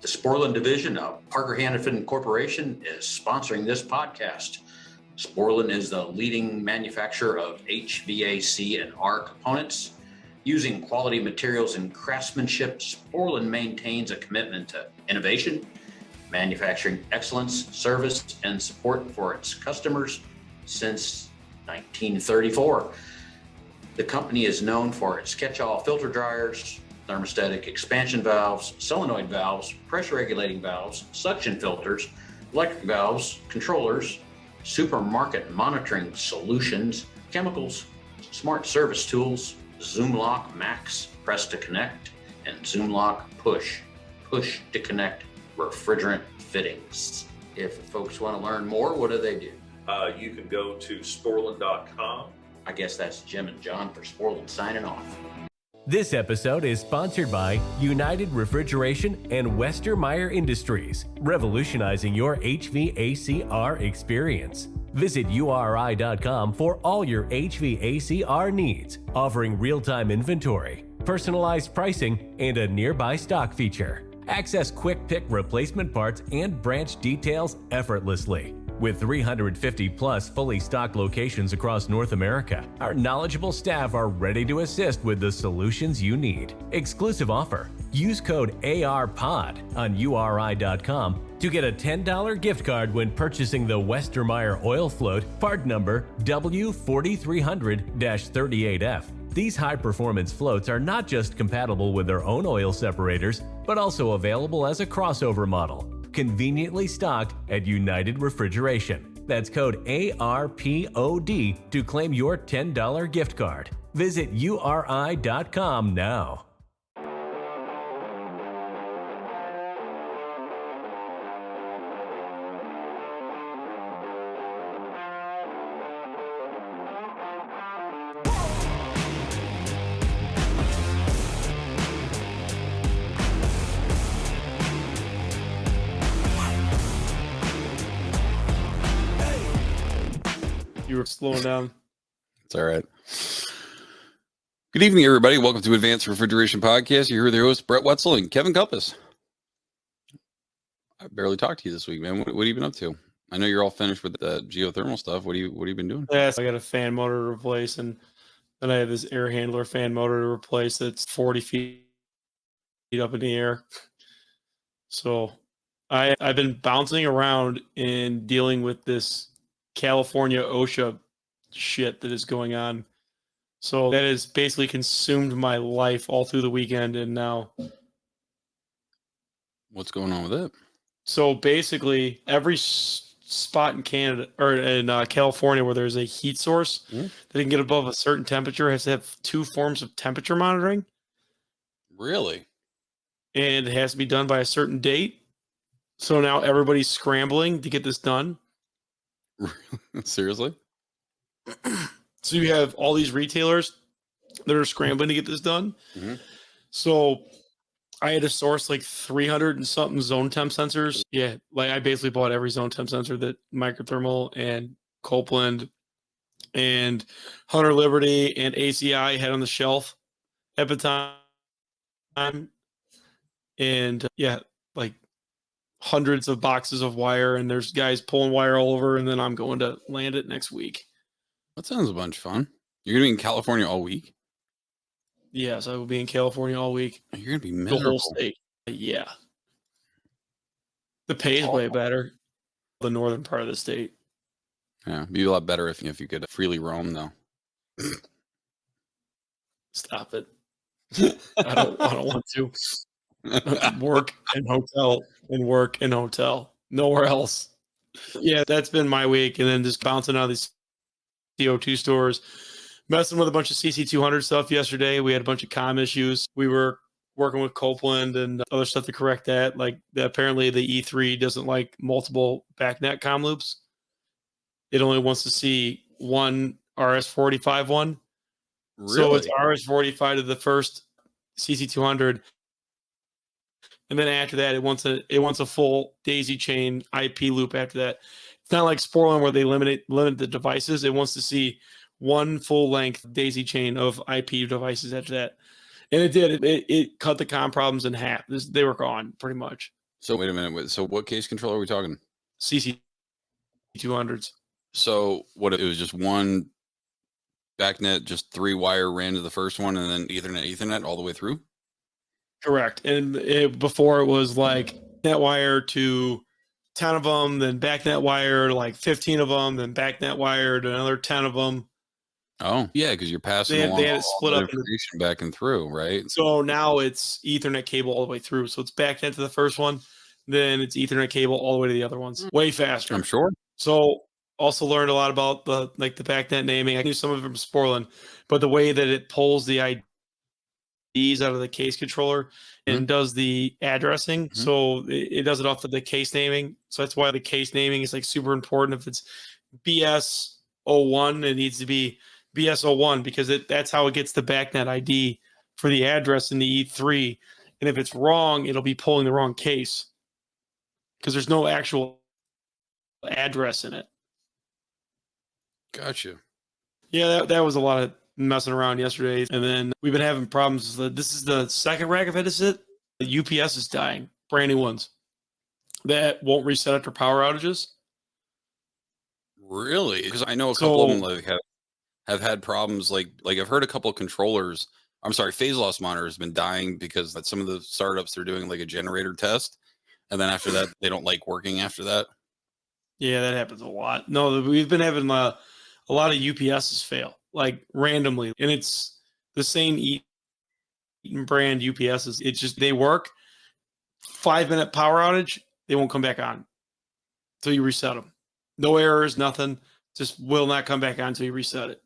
The Sporland division of Parker Hannifin Corporation is sponsoring this podcast. Sporland is the leading manufacturer of HVAC and R components. Using quality materials and craftsmanship, Sporland maintains a commitment to innovation, manufacturing excellence, service, and support for its customers since 1934. The company is known for its catch-all filter dryers, thermostatic expansion valves, solenoid valves, pressure regulating valves, suction filters, electric valves, controllers, supermarket monitoring solutions, chemicals, smart service tools, ZoomLock Max Press to Connect, and ZoomLock Push to Connect refrigerant fittings. If folks want to learn more, what do they do? You can go to sporland.com. I guess that's Jim and John for Sporland signing off. This episode is sponsored by United Refrigeration and Westermeyer Industries, revolutionizing your HVACR experience. Visit URI.com for all your HVACR needs, offering real-time inventory, personalized pricing, and a nearby stock feature. Access quick pick replacement parts and branch details effortlessly. With 350 plus fully stocked locations across North America, our knowledgeable staff are ready to assist with the solutions you need. Exclusive offer. Use code ARPOD on URI.com to get a $10 gift card when purchasing the Westermeyer oil float, part number W4300-38F. These high-performance floats are not just compatible with their own oil separators, but also available as a crossover model. Conveniently stocked at United Refrigeration. That's code ARPOD to claim your $10 gift card. Visit URI.com now. You were slowing down. It's all right. Good evening, everybody. Welcome to Advanced Refrigeration Podcast. You're here with your hosts, Brett Wetzel and Kevin Compass. I barely talked to you this week, man. What have you been up to? I know you're all finished with the geothermal stuff. What have you been doing? Yes, I got a fan motor to replace, and then I have this air handler fan motor to replace that's 40 feet up in the air. So I've been bouncing around and dealing with this California OSHA shit that is going on. So that has basically consumed my life all through the weekend and now. What's going on with it? So basically every spot in Canada or in California where there's a heat source that can get above a certain temperature has to have two forms of temperature monitoring. Really? And it has to be done by a certain date. So now everybody's scrambling to get this done. Seriously? So you have all these retailers that are scrambling to get this done. Mm-hmm. So I had to source like 300 and something zone temp sensors. Yeah, like I basically bought every zone temp sensor that Microthermal and Copeland and Hunter Liberty and ACI had on the shelf at the time. And yeah, like hundreds of boxes of wire, and there's guys pulling wire all over, and then I'm going to land it next week. That sounds a bunch of fun. You're going to be in California all week? Yes, I will be in California all week. You're going to be miserable. The whole state. Yeah. The pay is way better. The northern part of the state. Yeah, it'd be a lot better if you could freely roam, though. Stop it. I don't want to. Work and hotel and work and hotel. Nowhere else. Yeah, that's been my week. And then just bouncing out of these CO2 stores, messing with a bunch of CC200 stuff yesterday. We had a bunch of comm issues. We were working with Copeland and other stuff to correct that. Like apparently the E3 doesn't like multiple BACnet comm loops. It only wants to see one RS-45 one. Really? So it's RS-45 to the first CC200. And then after that, it wants a full daisy chain IP loop after that. It's not like Sporland where they limit the devices. It wants to see one full length daisy chain of IP devices after that. And it did. It cut the comm problems in half. They were gone pretty much. So wait a minute. So what case controller are we talking? CC200s. So what? It was just one BACnet, just 3 wire ran to the first one, and then Ethernet all the way through. Correct. And before it was like net wire to 10 of them, then BACnet wire to like 15 of them, then BACnet wire to another 10 of them. Oh, yeah, because you're passing They along had it all split the up information back and through, right? So now it's Ethernet cable all the way through. So it's BACnet to the first one, then it's Ethernet cable all the way to the other ones. Way faster. I'm sure. So also learned a lot about the BACnet naming. I knew some of it from Sporlan, but the way that it pulls the IDs out of the case controller and does the addressing. So it does it off of the case naming. So that's why the case naming is like super important. If it's BS01, it needs to be BS01 because that's how it gets the BACnet ID for the address in the E3. And if it's wrong, it'll be pulling the wrong case because there's no actual address in it. Gotcha. Yeah, that was a lot of messing around yesterday. And then we've been having problems. This is the second rack I've had to sit. The UPS is dying. Brand new ones that won't reset after power outages. Really? Because I know a couple of them like have had problems. Like I've heard a couple of controllers. I'm sorry, phase loss monitor has been dying because some of the startups they're doing like a generator test, and then after that they don't like working after that. Yeah, that happens a lot. No, we've been having a lot of UPSs fail like randomly, and it's the same Eaton brand UPSs. It's just they work 5-minute power outage, they won't come back on until you reset them. No errors, nothing. Just will not come back on until you reset it.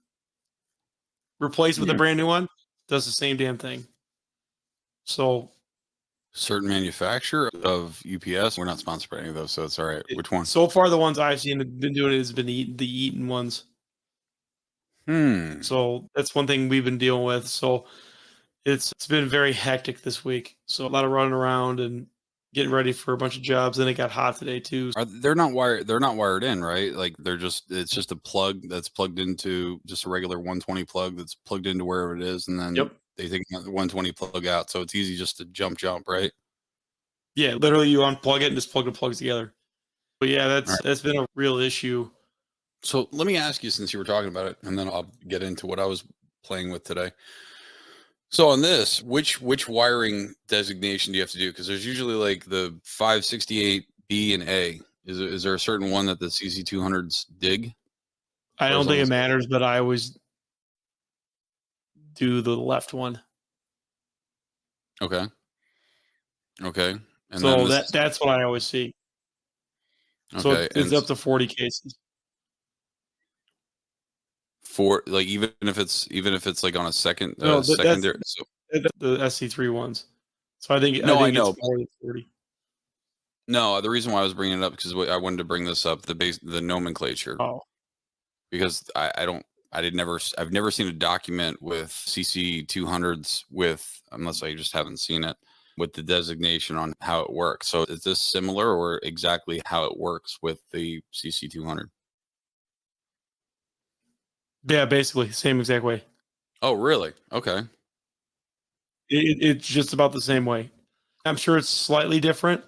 Replace with a brand new one, does the same damn thing. So, certain manufacturer of UPS, we're not sponsored by any of those, so it's all right. Which one? So far, the ones I've seen have been doing it has been the Eaton ones. So that's one thing we've been dealing with. So it's been very hectic this week. So a lot of running around and getting ready for a bunch of jobs. And it got hot today too. They're not wired in, right? Like it's just a plug that's plugged into just a regular 120 plug that's plugged into wherever it is, and then they take the 120 plug out, so it's easy just to jump, right? Yeah, literally you unplug it and just plug the plugs together. But yeah, that's been a real issue. So let me ask you, since you were talking about it, and then I'll get into what I was playing with today. So on this, which wiring designation do you have to do? Because there's usually like the 568B and A. Is there a certain one that the CC200s dig? I don't think it matters, but I always do the left one. Okay. And so that's what I always see. Okay. So it's up to 40 cases. For like even if it's like on a secondary, the SC3 ones. So I think I know it's more than 40. No, the reason why I was bringing it up because I wanted to bring this up, the nomenclature. Oh, because I've never seen a document with CC200s unless I just haven't seen it, with the designation on how it works. So is this similar or exactly how it works with the CC200? Yeah, basically same exact way. Oh, really? Okay. It's just about the same way. I'm sure it's slightly different,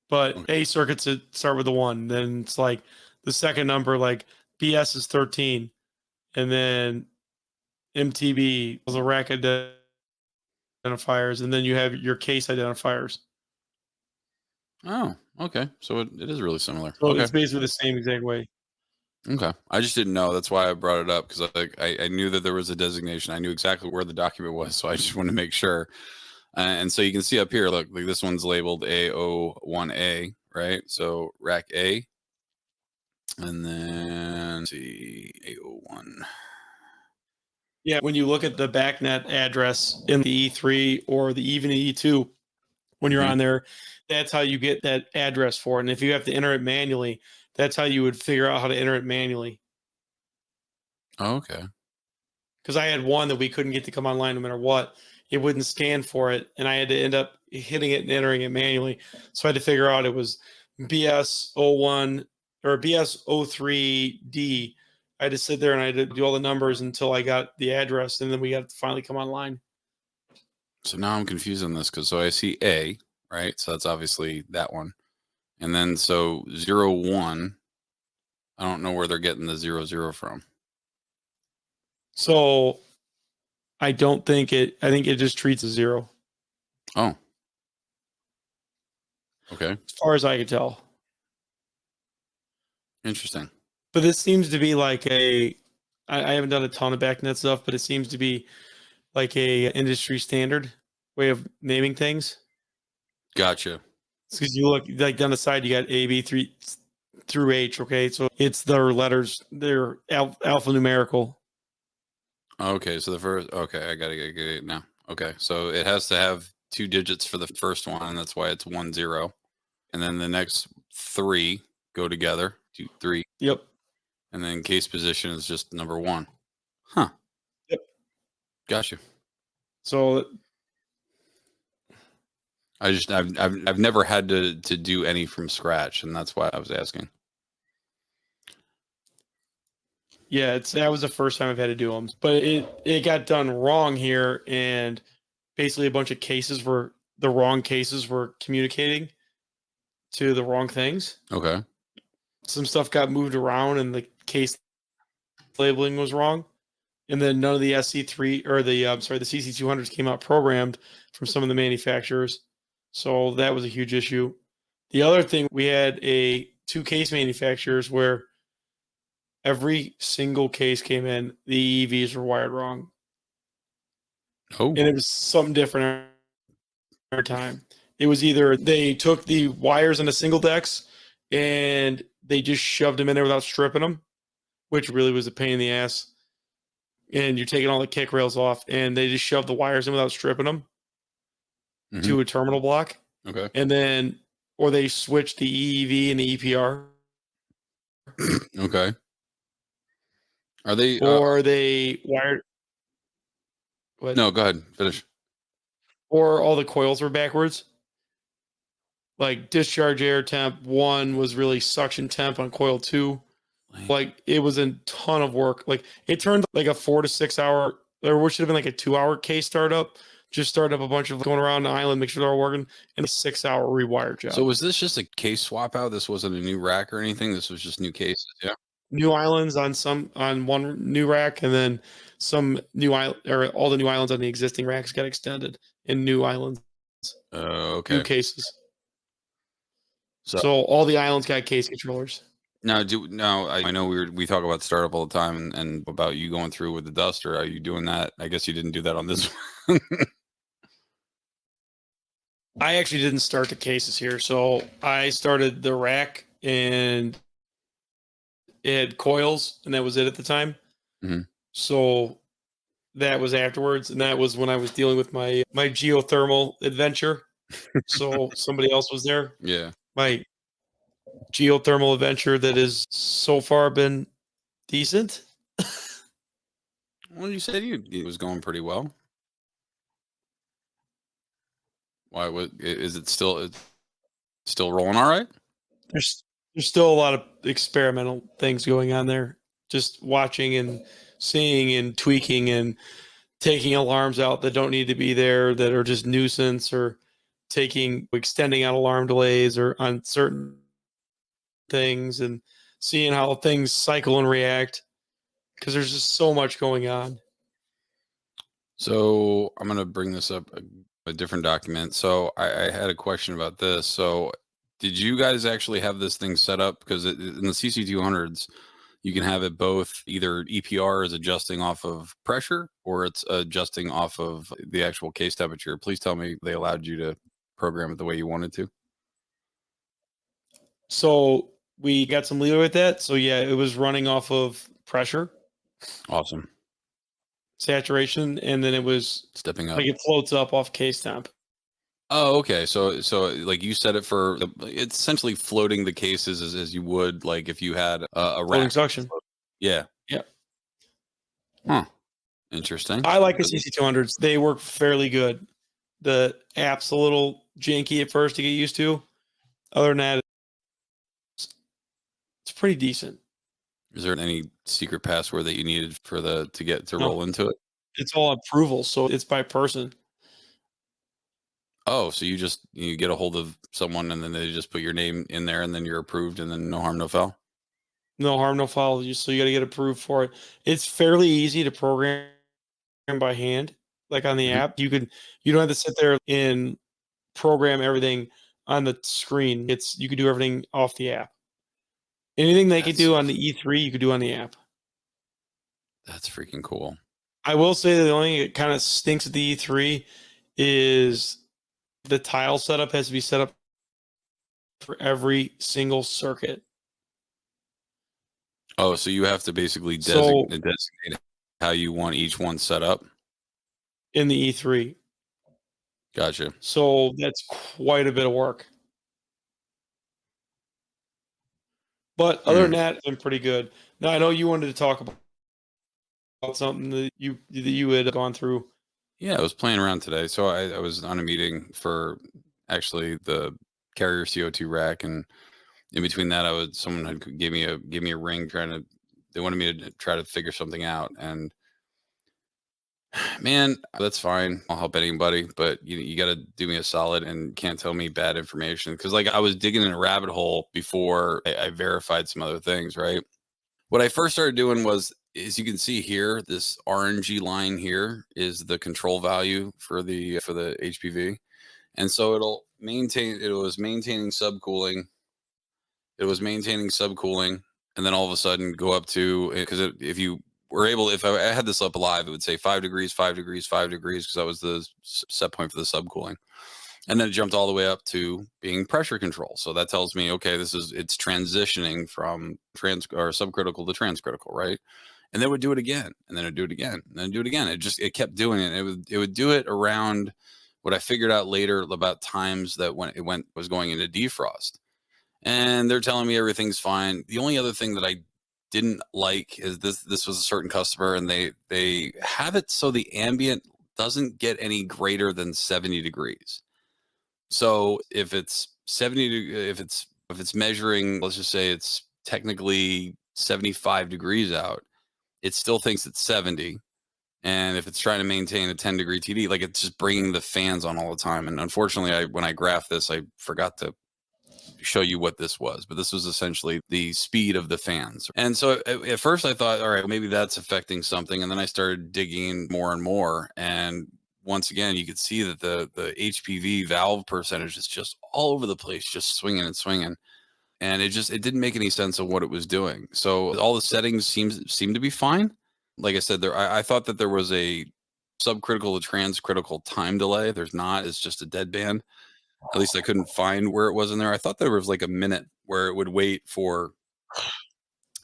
but A circuits that start with a 1. Then it's like the second number, like BS is 13, and then MTB is a rack identifiers, and then you have your case identifiers. Oh, okay. So it is really similar. So it's basically the same exact way. Okay. I just didn't know. That's why I brought it up, because I knew that there was a designation. I knew exactly where the document was, so I just wanted to make sure. And so you can see up here, look, like this one's labeled A01A, right? So rack A. And then let's see, A01. Yeah, when you look at the BACnet address in the E3 or even the E2, when you're on there, that's how you get that address for it. And if you have to enter it manually, that's how you would figure out how to enter it manually. Oh, okay. Because I had one that we couldn't get to come online no matter what. It wouldn't scan for it, and I had to end up hitting it and entering it manually. So I had to figure out it was BS01 or BS03D. I had to sit there and I had to do all the numbers until I got the address, and then we got to finally come online. So now I'm confused on this, because so I see A, right? So that's obviously that one. And then so 01, I don't know where they're getting the 00 from. So I don't think it, I think it just treats a 0. Oh. Okay. As far as I can tell. Interesting. But this seems to be like I haven't done a ton of BACnet stuff, but it seems to be like a industry standard way of naming things. Gotcha. Because you look like down the side, you got A, B, 3 through H. Okay, so it's their letters, they're alphanumerical. Okay, so the first, okay, I gotta get it now. Okay, so it has to have 2 digits for the first one, and that's why it's 10. And then the next 3 go together, 2, 3. Yep. And then case position is just number 1. Huh. Yep. Gotcha. So I've never had to do any from scratch, and that's why I was asking. yeah, that was the first time I've had to do them, but it got done wrong here, and basically a bunch of cases were the wrong cases were communicating to the wrong things. Okay. Some stuff got moved around, and the case labeling was wrong, and then none of the SC3 or the CC200s came out programmed from some of the manufacturers, so that was a huge issue. The other thing, we had 2 case manufacturers where every single case came in, the EVs were wired wrong. Oh. And it was something different every time. It was either they took the wires into single decks and they just shoved them in there without stripping them, which really was a pain in the ass. And you're taking all the kick rails off, and they just shoved the wires in without stripping them to a terminal block. Okay. And then, or they switched the EEV and the EPR. Okay. Are they or they wired. What? No, go ahead. Finish. Or all the coils were backwards. Like discharge air temp 1 was really suction temp on coil 2. Like it was a ton of work. Like it turned like a 4 to 6 hour, or should have been like a 2-hour case startup. Just start up a bunch of going around the island, make sure they're all working, and a 6-hour rewire job. So was this just a case swap out? This wasn't a new rack or anything? This was just new cases, yeah? New islands on one new rack, and then some new or all the new islands on the existing racks got extended in new islands. Okay. New cases. So all the islands got case controllers. Now, I know we talk about startup all the time and about you going through with the duster. Are you doing that? I guess you didn't do that on this one. I actually didn't start the cases here. So I started the rack, and it had coils, and that was it at the time. Mm-hmm. So that was afterwards, and that was when I was dealing with my geothermal adventure. So somebody else was there. Yeah. My geothermal adventure that has so far been decent. Well, you said it was going pretty well. Why is it still rolling all right? There's still a lot of experimental things going on there. Just watching and seeing and tweaking and taking alarms out that don't need to be there, that are just nuisance, or extending out alarm delays or on certain things, and seeing how things cycle and react, because there's just so much going on. So I'm going to bring this up a different document. So I had a question about this. So did you guys actually have this thing set up? Because in the CC200s, you can have it both, either EPR is adjusting off of pressure or it's adjusting off of the actual case temperature. Please tell me they allowed you to program it the way you wanted to. So we got some leeway with that. So yeah, it was running off of pressure. Awesome. Saturation, and then it was stepping up. Like it floats up off case temp. Oh, okay. So like you set it for, it's essentially floating the cases as you would like if you had a rack. Suction. Yeah. Yeah. Huh. Interesting. I like the CC200s. They work fairly good. The app's a little janky at first to get used to. Other than that, it's pretty decent. Is there any secret password that you needed for roll into it? It's all approval, so it's by person. Oh, so you get a hold of someone and then they just put your name in there and then you're approved and then no harm, no foul. No harm, no foul. So you got to get approved for it. It's fairly easy to program by hand, like on the Mhm. app. You don't have to sit there and program everything on the screen. You could do everything off the app. Anything they could do on the E3, you could do on the app. That's freaking cool. I will say that the only thing that kind of stinks at the E3 is the tile setup has to be set up for every single circuit. Oh, so you have to basically So designate how you want each one set up. in the E3. Gotcha. So that's quite a bit of work. But other than that, it's been pretty good. Now I know you wanted to talk about something that you had gone through. Yeah, I was playing around today. So I was on a meeting for actually the carrier CO2 rack, and in between that, someone had gave me a ring they wanted me to try to figure something out, and man, that's fine. I'll help anybody, but you got to do me a solid and can't tell me bad information, because like I was digging in a rabbit hole before I verified some other things, right? What I first started doing was, as you can see here, this orangey line here is the control value for the HPV, and so it was maintaining subcooling. It was maintaining subcooling, and then all of a sudden go up to, because if I had this up live, it would say 5 degrees, 5 degrees, 5 degrees, because that was the set point for the subcooling. And then it jumped all the way up to being pressure control. So that tells me, okay, it's transitioning from subcritical to transcritical, right? And then it would do it again, and then it would do it again, and then do it again. It kept doing it. It would do it around what I figured out later about times that when it was going into defrost. And they're telling me everything's fine. The only other thing that I didn't like is this was a certain customer, and they have it so the ambient doesn't get any greater than 70 degrees. So if it's 70, if it's measuring, let's just say it's technically 75 degrees out, it still thinks it's 70. And if it's trying to maintain a 10-degree TD, like it's just bringing the fans on all the time. And unfortunately, when I graphed this, I forgot to show you what this was, but this was essentially the speed of the fans. And so at first I thought, all right, maybe that's affecting something. And then I started digging more and more. And once again, you could see that the HPV valve percentage is just all over the place, just swinging and swinging. And it didn't make any sense of what it was doing. So all the settings seem to be fine. Like I said, I thought that there was a subcritical to transcritical time delay. There's not. It's just a deadband. At least I couldn't find where it was in there. I thought there was like a minute where it would wait for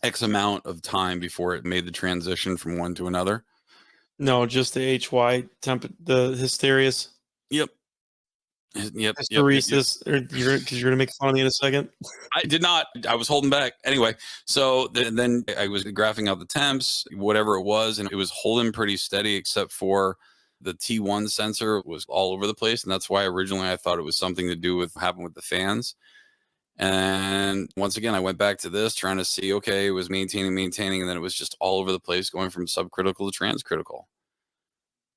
X amount of time before it made the transition from one to another. No, just the HY the hysterias. Yep. Hysteresis. Because you're going to make fun of me in a second. I did not. I was holding back. Anyway, so then I was graphing out the temps, whatever it was, and it was holding pretty steady except for the T1 sensor was all over the place. And that's why originally I thought it was something to do with what happened with the fans. And once again, I went back to this trying to see, okay, it was maintaining, and then it was just all over the place going from subcritical to transcritical.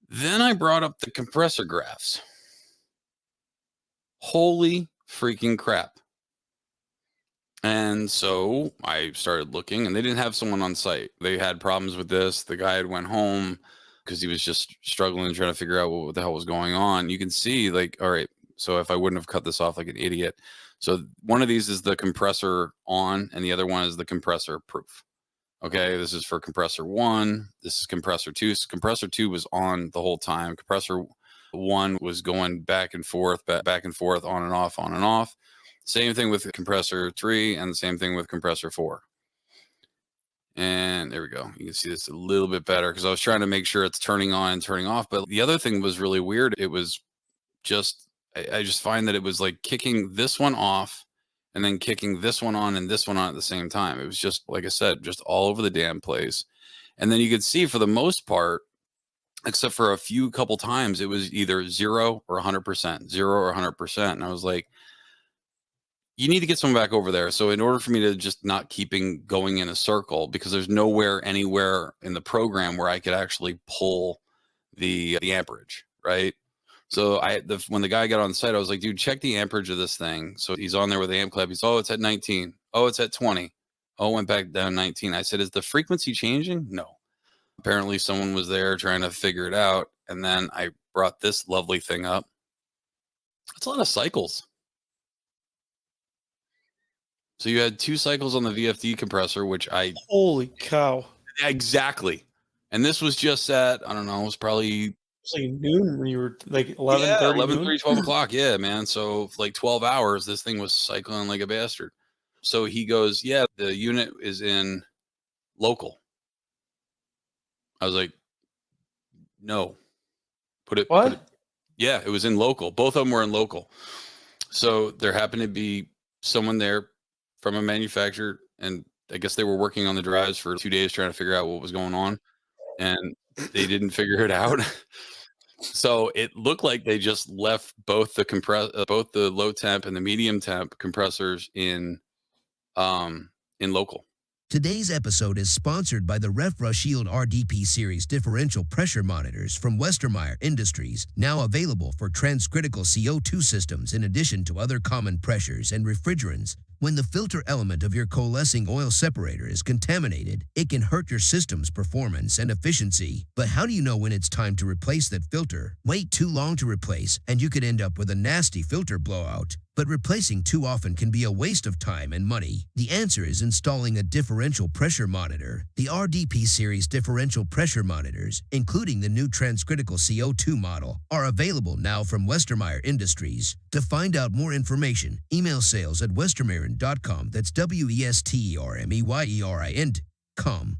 Then I brought up the compressor graphs. Holy freaking crap. And so I started looking, and they didn't have someone on site. They had problems with this. The guy had went home because he was just struggling trying to figure out what the hell was going on. You can see, like, all right, so if I wouldn't have cut this off like an idiot. So one of these is the compressor on, and the other one is the compressor proof. Okay, this is for compressor 1. This is compressor 2. So compressor 2 was on the whole time. Compressor 1 was going back and forth, on and off, on and off. Same thing with compressor 3, and the same thing with compressor 4. And there we go. You can see this a little bit better because I was trying to make sure it's turning on and turning off. But the other thing was really weird. It was just, I just find that it was like kicking this one off and then kicking this one on and this one on at the same time. It was just, like I said, just all over the damn place. And then you could see for the most part, except for a couple times, it was either 0 or 100%, 0 or 100%. And I was like, you need to get someone back over there. So in order for me to just not keeping going in a circle, because there's nowhere anywhere in the program where I could actually pull the amperage, right? So when the guy got on site, I was like, dude, check the amperage of this thing. So he's on there with the amp clip. He's, oh, it's at 19. Oh, it's at 20. Oh, went back down 19. I said, is the frequency changing? No. Apparently someone was there trying to figure it out. And then I brought this lovely thing up. It's a lot of cycles. So you had 2 cycles on the VFD compressor, which Holy cow. Exactly. And this was just at, I don't know, it was probably It's like noon when you were like 11:30. 11:30, 12 o'clock. Yeah, man. So like 12 hours, this thing was cycling like a bastard. So he goes, yeah, the unit is in local. I was like, no. What? Yeah, it was in local. Both of them were in local. So there happened to be someone there from a manufacturer, and I guess they were working on the drives for 2 days trying to figure out what was going on, and they didn't figure it out. So it looked like they just left both the low temp and the medium temp compressors in local. Today's episode is sponsored by the RefRushield RDP Series differential pressure monitors from Westermeyer Industries, now available for transcritical CO2 systems in addition to other common pressures and refrigerants. When the filter element of your coalescing oil separator is contaminated, it can hurt your system's performance and efficiency. But how do you know when it's time to replace that filter? Wait too long to replace, and you could end up with a nasty filter blowout. But replacing too often can be a waste of time and money. The answer is installing a differential pressure monitor. The RDP Series differential pressure monitors, including the new transcritical CO2 model, are available now from Westermeyer Industries. To find out more information, email sales@westermeyerin.com. That's WESTERMEYERIN.com.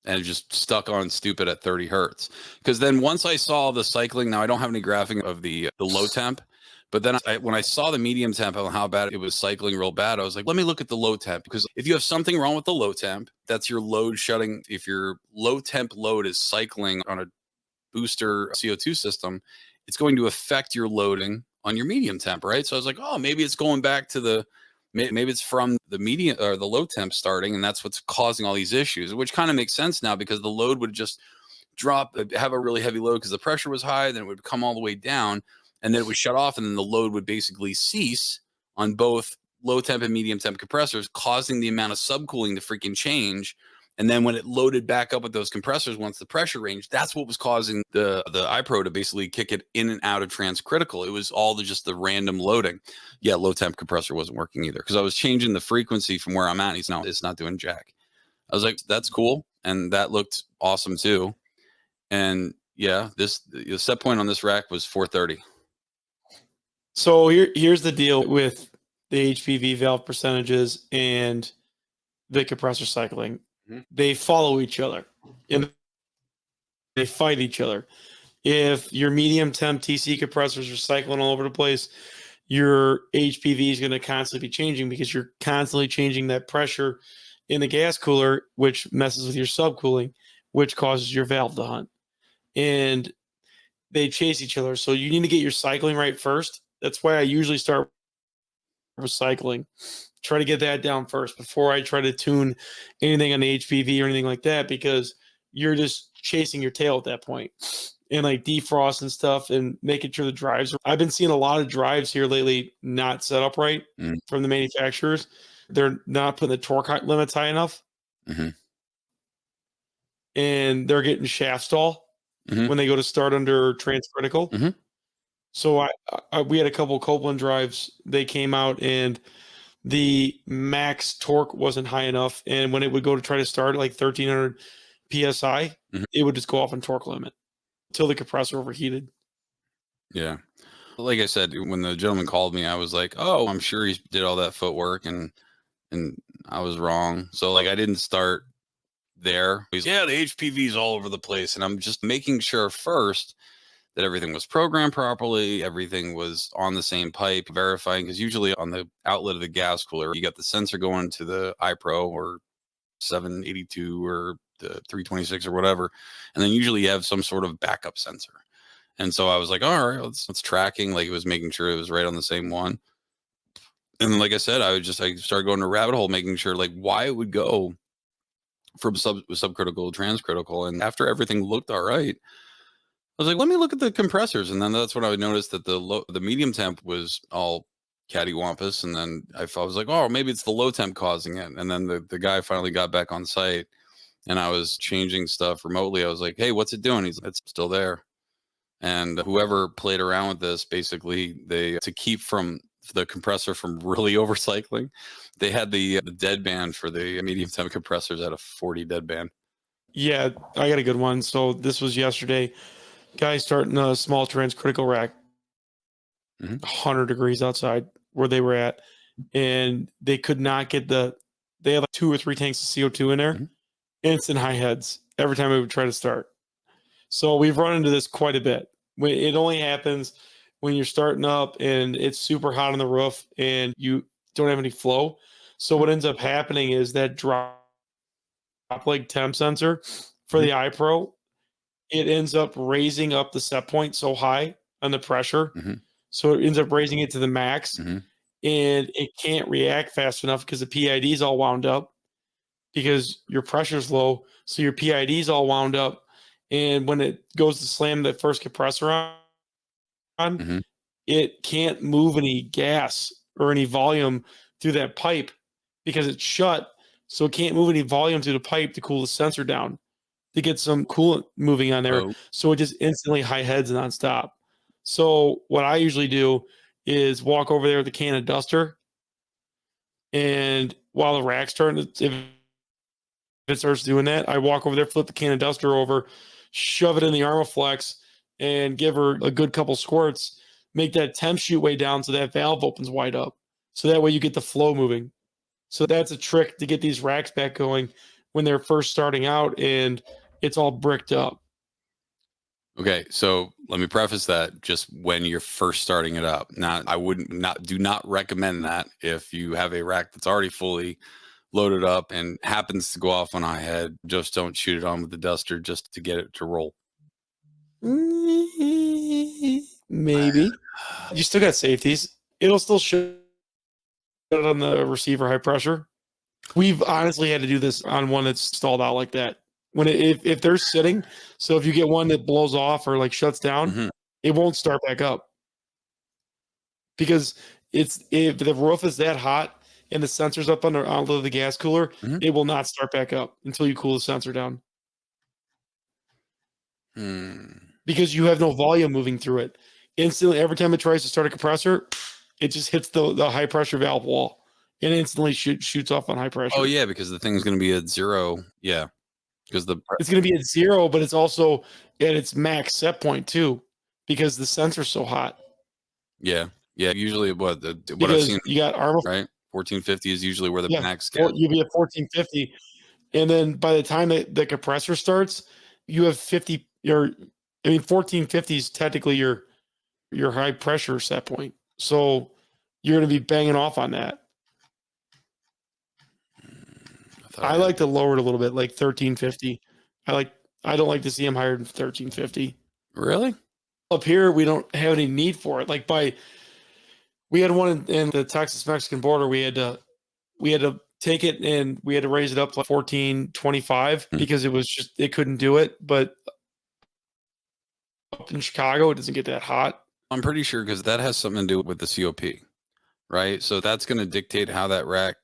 And it just stuck on stupid at 30 hertz. Because then once I saw the cycling, now I don't have any graphing of the low temp. But then when I saw the medium temp and how bad it was cycling real bad, I was like, let me look at the low temp. Because if you have something wrong with the low temp, that's your load shutting. If your low temp load is cycling on a booster CO2 system, it's going to affect your loading on your medium temp, right? So I was like, oh, maybe it's going back to maybe it's from the medium or the low temp starting, and that's what's causing all these issues, which kind of makes sense now because the load would just have a really heavy load because the pressure was high, then it would come all the way down. And then it would shut off, and then the load would basically cease on both low temp and medium temp compressors, causing the amount of subcooling to freaking change. And then when it loaded back up with those compressors, once the pressure range, that's what was causing the iPro to basically kick it in and out of transcritical. It was all just the random loading. Yeah, low temp compressor wasn't working either because I was changing the frequency from where I'm at. It's not doing jack. I was like, that's cool. And that looked awesome too. And yeah, the set point on this rack was 430. So here's the deal with the HPV valve percentages and the compressor cycling. Mm-hmm. They follow each other and they fight each other. If your medium temp TC compressors are cycling all over the place, your HPV is going to constantly be changing because you're constantly changing that pressure in the gas cooler, which messes with your subcooling, which causes your valve to hunt. And they chase each other. So you need to get your cycling right first. That's why I usually start with cycling. Try to get that down first before I try to tune anything on the HPV or anything like that, because you're just chasing your tail at that point. And like defrost and stuff and making sure the drives. I've been seeing a lot of drives here lately not set up right from the manufacturers. They're not putting the torque limits high enough. Mm-hmm. And they're getting shaft stall when they go to start under transcritical. Mm-hmm. So we had a couple Copeland drives. They came out and the max torque wasn't high enough. And when it would go to try to start at like 1300 PSI, it would just go off on torque limit until the compressor overheated. Yeah. Like I said, when the gentleman called me, I was like, oh, I'm sure he did all that footwork and I was wrong. So like I didn't start there. He's the HPV's all over the place. And I'm just making sure first that everything was programmed properly, everything was on the same pipe, verifying, because usually on the outlet of the gas cooler, you got the sensor going to the iPro or 782 or the 326 or whatever. And then usually you have some sort of backup sensor. And so I was like, all right, let's tracking. Like it was making sure it was right on the same one. And then, like I said, I started going to a rabbit hole, making sure like why it would go from subcritical to transcritical. And after everything looked all right, was like, let me look at the compressors. And then that's when I would notice that the medium temp was all cattywampus. And then I was like, oh, maybe it's the low temp causing it. And then the guy finally got back on site and I was changing stuff remotely. I was like, hey, what's it doing? He's like, it's still there. And whoever played around with this, basically, to keep from the compressor from really overcycling, they had the deadband for the medium temp compressors at a 40 deadband. Yeah, I got a good one. So this was yesterday. Guy starting a small transcritical rack, 100 degrees outside where they were at, and they could not get they had like 2 or 3 tanks of CO2 in there, instant high heads every time we would try to start. So we've run into this quite a bit. It only happens when you're starting up and it's super hot on the roof and you don't have any flow. So what ends up happening is that drop leg temp sensor for the iPro, it ends up raising up the set point so high on the pressure. So it ends up raising it to the max and it can't react fast enough because the PID is all wound up because your pressure's low. So your PID is all wound up. And when it goes to slam the first compressor on, it can't move any gas or any volume through that pipe because it's shut. So it can't move any volume through the pipe to cool the sensor down to get some coolant moving on there. So it just instantly high heads nonstop. So what I usually do is walk over there with a can of duster. And while the rack's turning, if it starts doing that, I walk over there, flip the can of duster over, shove it in the Armaflex, and give her a good couple squirts, make that temp shoot way down so that valve opens wide up. So that way you get the flow moving. So that's a trick to get these racks back going when they're first starting out and it's all bricked up. Okay, so let me preface that just when you're first starting it up. Now, I do not recommend that if you have a rack that's already fully loaded up and happens to go off on high head. Just don't shoot it on with the duster just to get it to roll. Maybe. You still got safeties. It'll still show it on the receiver high pressure. We've honestly had to do this on one that's stalled out like that. When if they're sitting, so if you get one that blows off or like shuts down, it won't start back up. Because if the roof is that hot and the sensor's up onto the gas cooler, it will not start back up until you cool the sensor down. Because you have no volume moving through it. Instantly, every time it tries to start a compressor, it just hits the high pressure valve wall and instantly shoots off on high pressure. Oh yeah, because the thing's going to be at 0. Yeah, because it's going to be at 0, but it's also at its max set point too, because the sensor's so hot. Yeah. Usually, what I've seen, you got armor, right? 1450 is usually where the max gets. You'll be at 1450, and then by the time the compressor starts, you have 50. 1450 is technically your high pressure set point. So you're going to be banging off on that. I like to lower it a little bit, like 1350. I don't like to see them higher than 1350. Really? Up here, we don't have any need for it. We had one in the Texas-Mexican border. We had to take it and we had to raise it up to like 1425 because it couldn't do it. But up in Chicago, it doesn't get that hot. I'm pretty sure because that has something to do with the COP, right? So that's going to dictate how that rack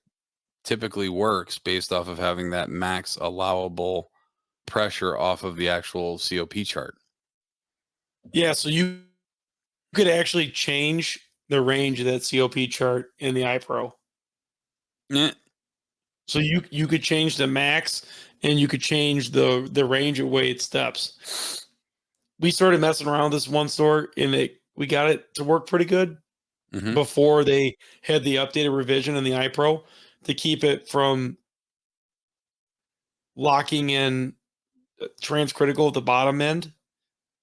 typically works based off of having that max allowable pressure off of the actual COP chart. Yeah, so you could actually change the range of that COP chart in the iPro. Yeah. So you could change the max and you could change the range of way it steps. We started messing around with this one store and we got it to work pretty good before they had the updated revision in the iPro to keep it from locking in transcritical at the bottom end.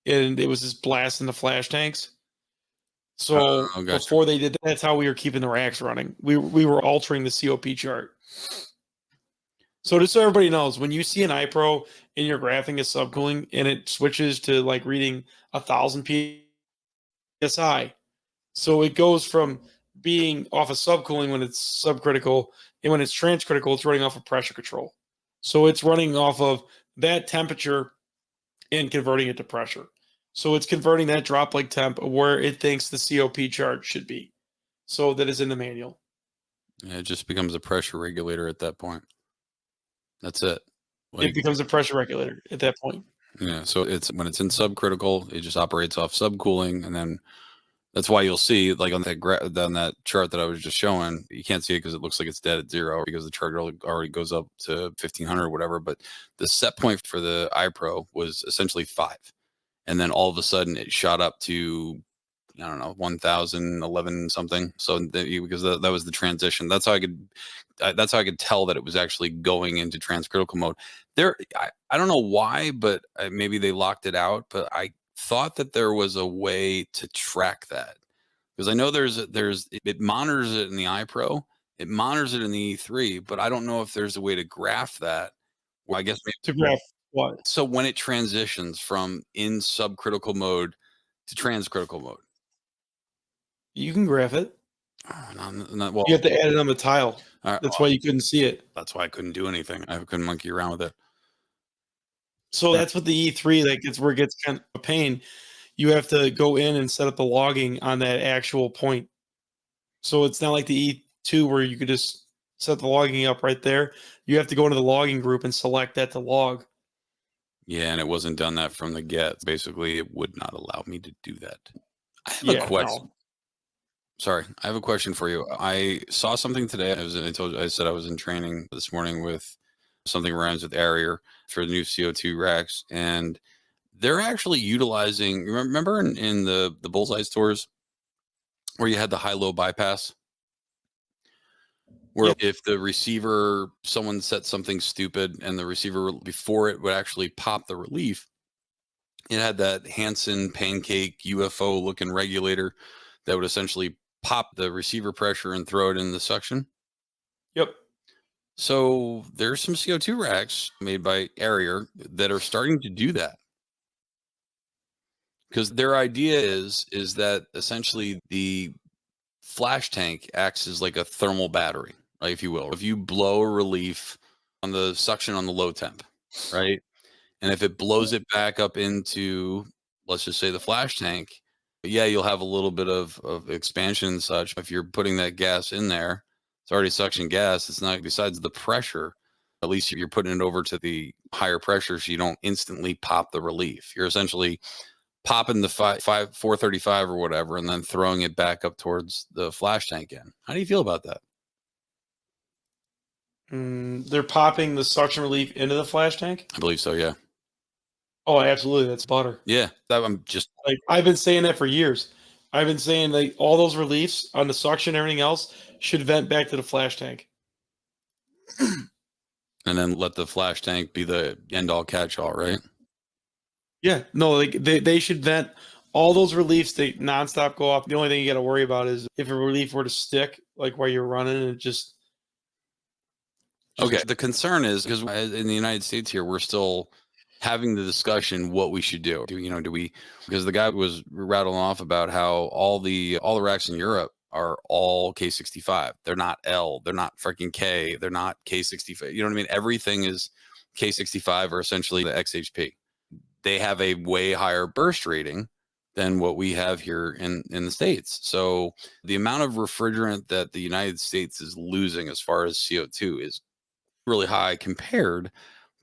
And it was just blasting the flash tanks. So before they did that, that's how we were keeping the racks running. We were altering the COP chart. So just so everybody knows, when you see an iPro and you're graphing a subcooling and it switches to like reading 1,000 PSI, so it goes from being off of subcooling when it's subcritical, and when it's transcritical, it's running off of pressure control. So it's running off of that temperature and converting it to pressure. So it's converting that droplet temp where it thinks the COP chart should be. So that is in the manual. Yeah, it just becomes a pressure regulator at that point. That's it. It becomes a pressure regulator at that point. Yeah, so it's when it's in subcritical, it just operates off subcooling, and then that's why you'll see, like on that chart that I was just showing, you can't see it because it looks like it's dead at 0 because the chart already goes up to 1500 or whatever. But the set point for the iPro was essentially 5, and then all of a sudden it shot up to, I don't know, 1011 something. So because that was the transition. That's how I could tell that it was actually going into transcritical mode. I don't know why, but maybe they locked it out. But I thought that there was a way to track that, because I know it monitors it in the iPro, it monitors it in the E3, but I don't know if there's a way to graph that. Well, I guess maybe to graph what? So when it transitions from in subcritical mode to transcritical mode, you can graph it. Well, you have to add it on the tile. That's why you couldn't see it. That's why I couldn't do anything. I couldn't monkey around with it. So that's what the E3, where it gets kind of a pain. You have to go in and set up the logging on that actual point. So it's not like the E2 where you could just set the logging up right there. You have to go into the logging group and select that to log. Yeah, and it wasn't done that from the get. Basically, it would not allow me to do that. I have a question. No. Sorry, I have a question for you. I saw something today. I said I was in training this morning with something rhymes with Area for the new CO2 racks, and they're actually utilizing. Remember in the Bullseye stores where you had the high-low bypass, where if the receiver, someone set something stupid, and the receiver before it would actually pop the relief, it had that Hansen pancake UFO looking regulator that would essentially pop the receiver pressure and throw it in the suction. Yep. So there's some CO2 racks made by Area that are starting to do that, because their idea is that essentially the flash tank acts as like a thermal battery, right, if you will. If you blow a relief on the suction on the low temp, right, and if it blows it back up into, let's just say, the flash tank, yeah, you'll have a little bit of expansion and such. If you're putting that gas in there, it's already suction gas. It's not, besides the pressure, at least if you're putting it over to the higher pressure, so you don't instantly pop the relief. You're essentially popping the 435 or whatever, and then throwing it back up towards the flash tank in. How do you feel about that? They're popping the suction relief into the flash tank? I believe so, yeah. Oh, absolutely. That's butter. Yeah, I'm just like, I've been saying that for years. I've been saying that all those reliefs on the suction and everything else should vent back to the flash tank. And then let the flash tank be the end-all catch-all, right? Yeah, no, like they should vent all those reliefs. They nonstop go off. The only thing you got to worry about is if a relief were to stick, like while you're running, and it just. Okay. The concern is because in the United States here, we're still having the discussion what we should do. Because the guy was rattling off about how all the racks in Europe are all K65. They're not L. They're not freaking K. They're not K65. You know what I mean? Everything is K65 or essentially the XHP. They have a way higher burst rating than what we have here in the States. So the amount of refrigerant that the United States is losing as far as CO2 is really high compared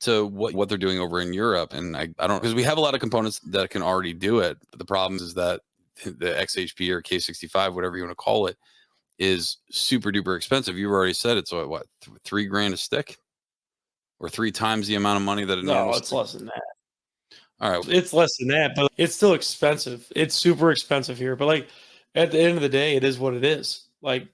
to what they're doing over in Europe. And I don't, because we have a lot of components that can already do it. But the problem is that the XHP or K65, whatever you want to call it, is super duper expensive. You've already said it's what, $3,000 a stick, or 3 times the amount of money that it's less than that. All right. It's less than that, but it's still expensive. It's super expensive here. But like at the end of the day, it is what it is. Like,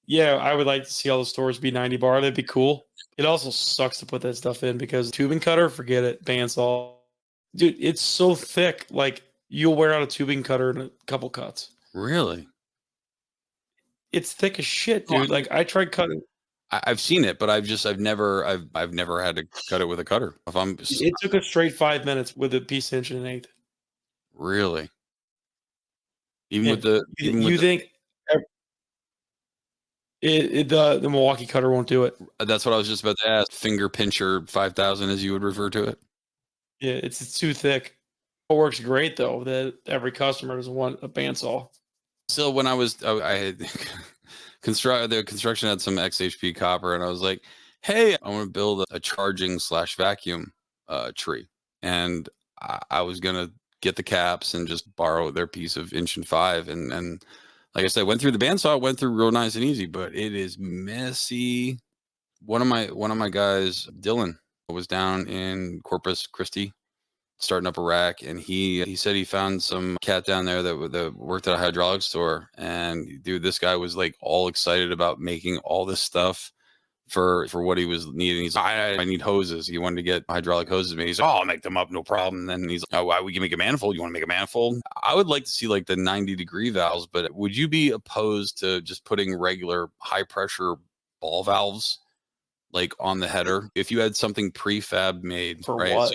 yeah, I would like to see all the stores be 90 bar. That'd be cool. It also sucks to put that stuff in because tubing cutter, forget it. Bandsaw. Dude, it's so thick. Like you'll wear out a tubing cutter in a couple cuts. Really? It's thick as shit, dude. Like I tried cutting. I've seen it, but I've never had to cut it with a cutter. It took a straight 5 minutes with a piece inch and an eighth. Really? You think the Milwaukee cutter won't do it? That's what I was just about to ask. Finger pincher 5000, as you would refer to it. Yeah, it's too thick. It works great though that every customer doesn't want a bandsaw. So when I had the construction had some XHP copper, and I was like, hey, I want to build a charging / vacuum tree. And I was gonna get the caps and just borrow their piece of 1.5 inch. And like I said, went through the bandsaw, it went through real nice and easy, but it is messy. One of my guys, Dylan, was down in Corpus Christi starting up a rack, and he said he found some cat down there that worked at a hydraulic store. And dude, this guy was like all excited about making all this stuff for what he was needing. He's like, I need hoses. He wanted to get hydraulic hoses made. He's like, oh, I'll make them up, no problem. And then he's like, oh, we can make a manifold. You want to make a manifold? I would like to see like the 90-degree valves, but would you be opposed to just putting regular high pressure ball valves like on the header if you had something prefab made? For right? what?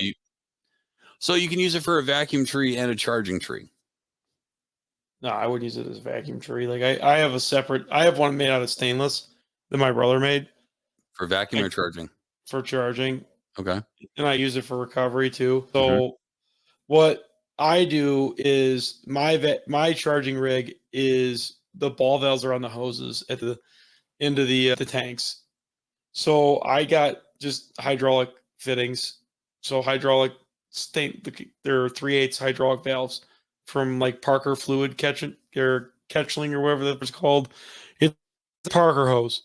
So you can use it for a vacuum tree and a charging tree. No, I would use it as a vacuum tree. Like I have one made out of stainless that my brother made For vacuum or charging? for charging, Okay. and I use it for recovery too. So what I do is my charging rig is the ball valves are on the hoses at the end of the tanks. So I got just hydraulic fittings. So hydraulic they're 3/8 hydraulic valves from like Parker Fluid Ketchling or whatever that was called. It's a Parker hose.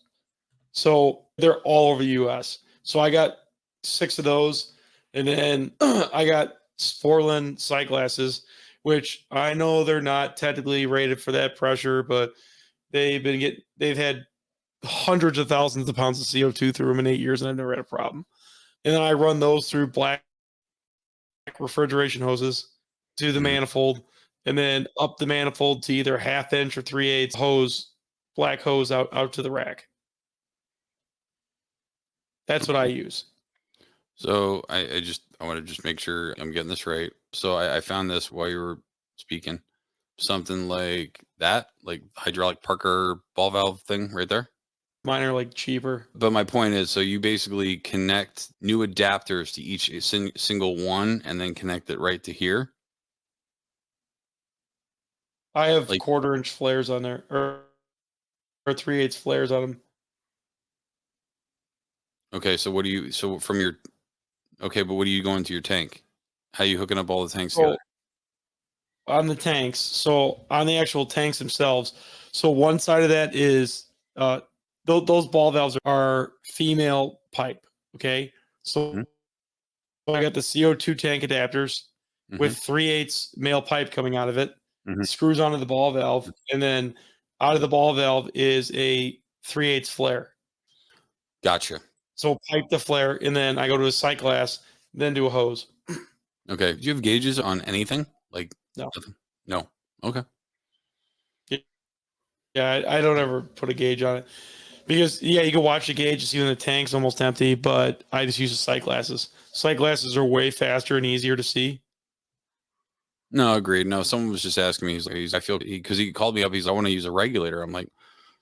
So they're all over the US. So I got 6 of those, and then I got Sporlan sight glasses, which I know they're not technically rated for that pressure, but they've had hundreds of thousands of pounds of CO2 through them in 8 years, and I've never had a problem. And then I run those through black refrigeration hoses to the manifold, and then up the manifold to either 1/2 inch or 3/8 hose, black hose out to the rack. That's what I use. So I want to just make sure I'm getting this right. So I found this while you were speaking, something like that, like hydraulic Parker ball valve thing right there. Mine are like cheaper. But my point is, so you basically connect new adapters to each single one, and then connect it right to here. I have Like- 1/4 inch flares on there, or 3/8 flares on them. Okay, so what do you? So from your, okay, but what do you go into your tank? How are you hooking up all the tanks together? On the tanks, so on the actual tanks themselves. So one side of that is those ball valves are female pipe. Okay, so I got the CO2 tank adapters with 3/8 male pipe coming out of it. Screws onto the ball valve, and then out of the ball valve is a 3/8 flare. Gotcha. So pipe the flare, and then I go to a sight glass, then do a hose. Okay. Do you have gauges on anything? Like No. nothing? No. Okay. Yeah, I don't ever put a gauge on it because you can watch the gauge and see when the tank's almost empty, but I just use the sight glasses. Sight glasses are way faster and easier to see. No, agreed. No, someone was just asking me. I feel because he called me up. I want to use a regulator. I'm like,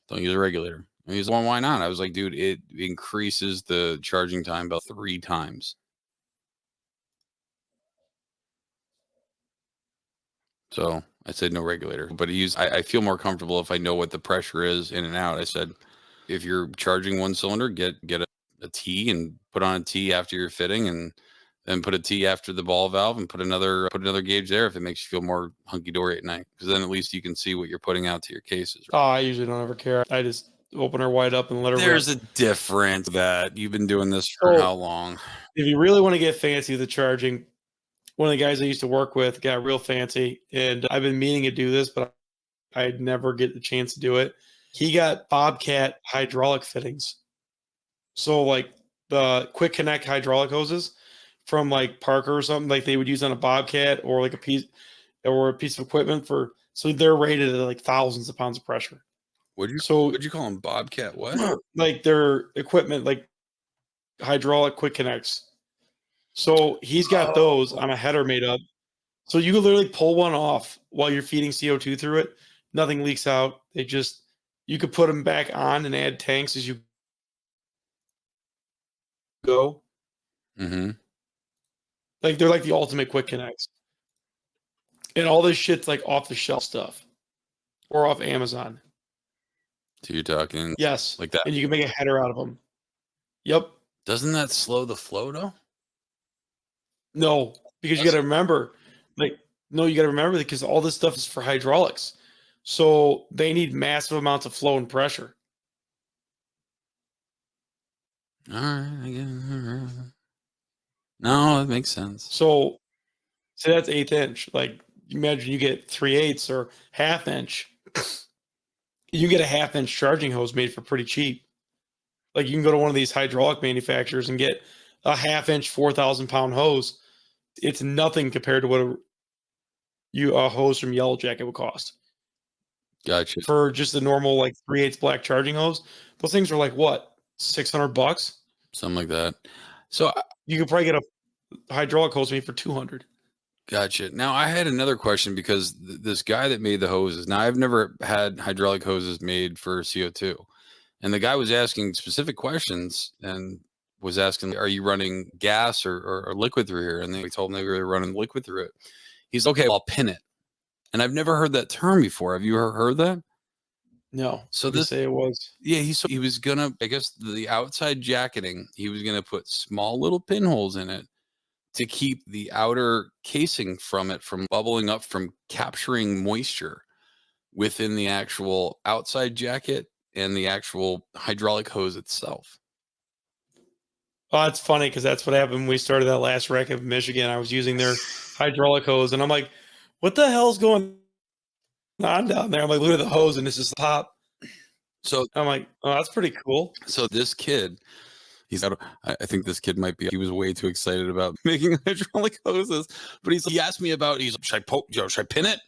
don't use a regulator. And he's like, well, why not? I was like, dude, it increases the charging time about 3 times. So I said no regulator, but I feel more comfortable if I know what the pressure is in and out. I said, if you're charging one cylinder, get a T and put on a T after you're fitting, and then put a T after the ball valve, and put another gauge there if it makes you feel more hunky dory at night, because then at least you can see what you're putting out to your cases. Oh, I usually don't ever care. I just open her wide up and let her There's rip. a difference that you've been doing this for how long? If you really want to get fancy with the charging, one of the guys I used to work with got real fancy, and I've been meaning to do this, but I'd never get the chance to do it. He got BACnet hydraulic fittings. So like the quick connect hydraulic hoses from like Parker or something, like they would use on a BACnet or like a piece of equipment so they're rated at like thousands of pounds of pressure. Would you call them BACnet? What? Like their equipment, like hydraulic quick connects. So he's got those on a header made up. So you can literally pull one off while you're feeding CO2 through it. Nothing leaks out. You could put them back on and add tanks as you go. Mm-hmm. Like they're like the ultimate quick connects. And all this shit's like off the shelf stuff or off Amazon. So you're talking Yes. like that. And you can make a header out of them. Yep. Doesn't that slow the flow though? No, because you got to remember, because all this stuff is for hydraulics. So they need massive amounts of flow and pressure. All right. No, it makes sense. So that's 1/8 inch. Like, imagine you get 3/8 or 1/2 inch. You get a 1/2 inch charging hose made for pretty cheap. Like, you can go to one of these hydraulic manufacturers and get a 1/2 inch, 4,000 pound hose. It's nothing compared to what a hose from Yellow Jacket would cost. Gotcha. For just a normal like 3/8 black charging hose, those things are like what, $600? Something like that. So You could probably get a hydraulic hose made for $200. gotcha. Now I had another question because this guy that made the hoses. Now I've never had hydraulic hoses made for CO2, and the guy was asking specific questions and was asking, "Are you running gas or liquid through here?" And then we told him they were running liquid through it. He's okay. I'll pin it, and I've never heard that term before. Have you heard that? No. So Just say it was. Yeah, he was gonna, I guess the outside jacketing, he was gonna put small little pinholes in it to keep the outer casing from it from bubbling up from capturing moisture within the actual outside jacket and the actual hydraulic hose itself. Oh, it's funny because that's what happened when we started that last wreck of Michigan. I was using their hydraulic hose, and I'm like, what the hell's going on down there? I'm like, look at the hose, and this is pop. So I'm like, oh, that's pretty cool. So this kid, I think this kid he was way too excited about making hydraulic hoses, but he asked me about, should I pin it?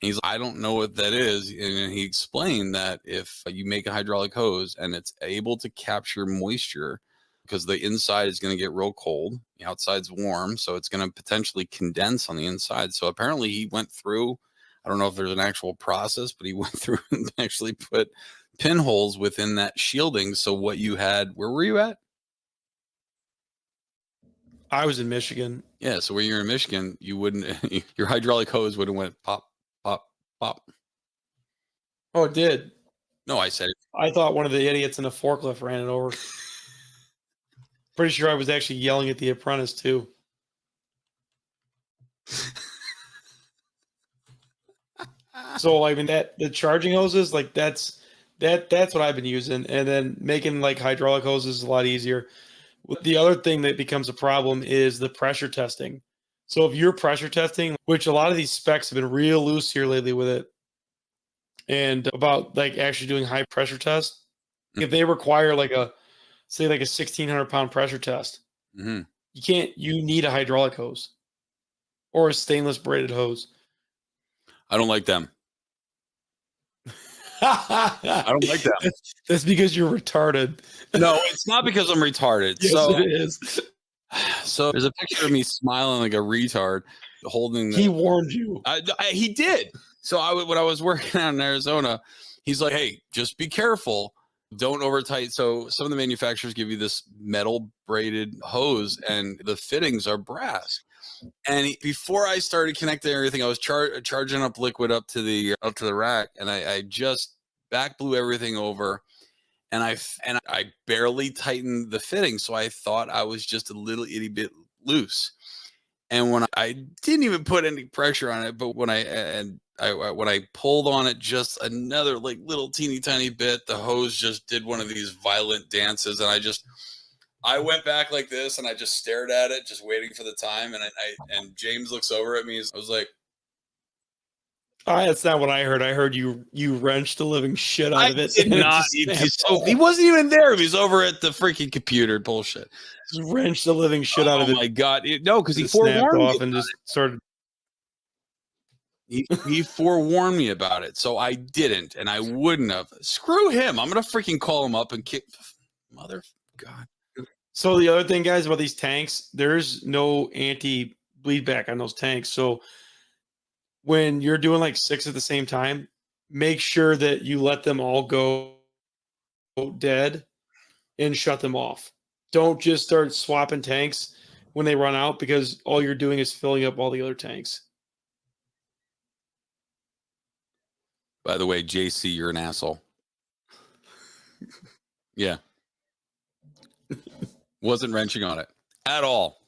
And he's like, I don't know what that is. And he explained that if you make a hydraulic hose and it's able to capture moisture, because the inside is going to get real cold, the outside's warm, so it's going to potentially condense on the inside. So apparently he went through, I don't know if there's an actual process, but he went through and actually put pinholes within that shielding. So what you had, where were you at? I was in Michigan. Yeah, so where you're in Michigan, you wouldn't, your hydraulic hose would have went pop, pop, pop. Oh, it did. No, I said it. I thought one of the idiots in a forklift ran it over. Pretty sure I was actually yelling at the apprentice too. So I mean the charging hoses, like that's what I've been using, and then making like hydraulic hoses is a lot easier. The other thing that becomes a problem is the pressure testing. So if you're pressure testing, which a lot of these specs have been real loose here lately with it, and about like actually doing high pressure tests, if they require like a 1,600 pound pressure test, you need a hydraulic hose or a stainless braided hose. I don't like them. I don't like that. That's because you're retarded. No, it's not because I'm retarded. Yes, so it is. So there's a picture of me smiling like a retard, holding. He warned you. He did. So when I was working out in Arizona, he's like, "Hey, just be careful. Don't over tight." So some of the manufacturers give you this metal braided hose, and the fittings are brass. And before I started connecting everything, I was charging up liquid up to the rack, and I just back blew everything over, and I barely tightened the fitting, so I thought I was just a little itty bit loose. And when I didn't even put any pressure on it, but when I pulled on it just another like little teeny tiny bit, the hose just did one of these violent dances, and I went back like this, and I just stared at it, just waiting for the time. And James looks over at me. I was like, That's not what I heard. I heard you wrenched the living shit out of it. Did not. He wasn't even there. He was over at the freaking computer. Bullshit. Just wrenched the living shit out of it. Oh my god! No, because he snapped forewarned off me and just started. He forewarned me about it, so I didn't, and I wouldn't have. Screw him! I'm gonna freaking call him up and kick. Mother God. So the other thing, guys, about these tanks, there's no anti-bleed back on those tanks. So when you're doing like 6 at the same time, make sure that you let them all go dead and shut them off. Don't just start swapping tanks when they run out, because all you're doing is filling up all the other tanks. By the way, JC, you're an asshole. Yeah. Wasn't wrenching on it at all.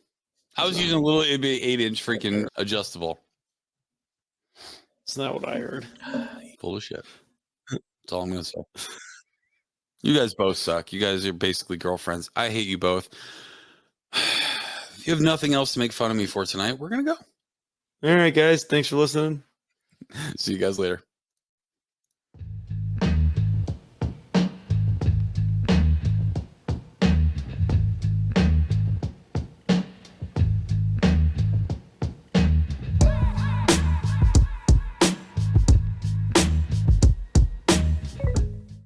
I was using a little 8-inch freaking adjustable. It's not what I heard. Full of shit. That's all I'm going to say. You guys both suck. You guys are basically girlfriends. I hate you both. If you have nothing else to make fun of me for tonight, we're going to go. All right, guys. Thanks for listening. See you guys later.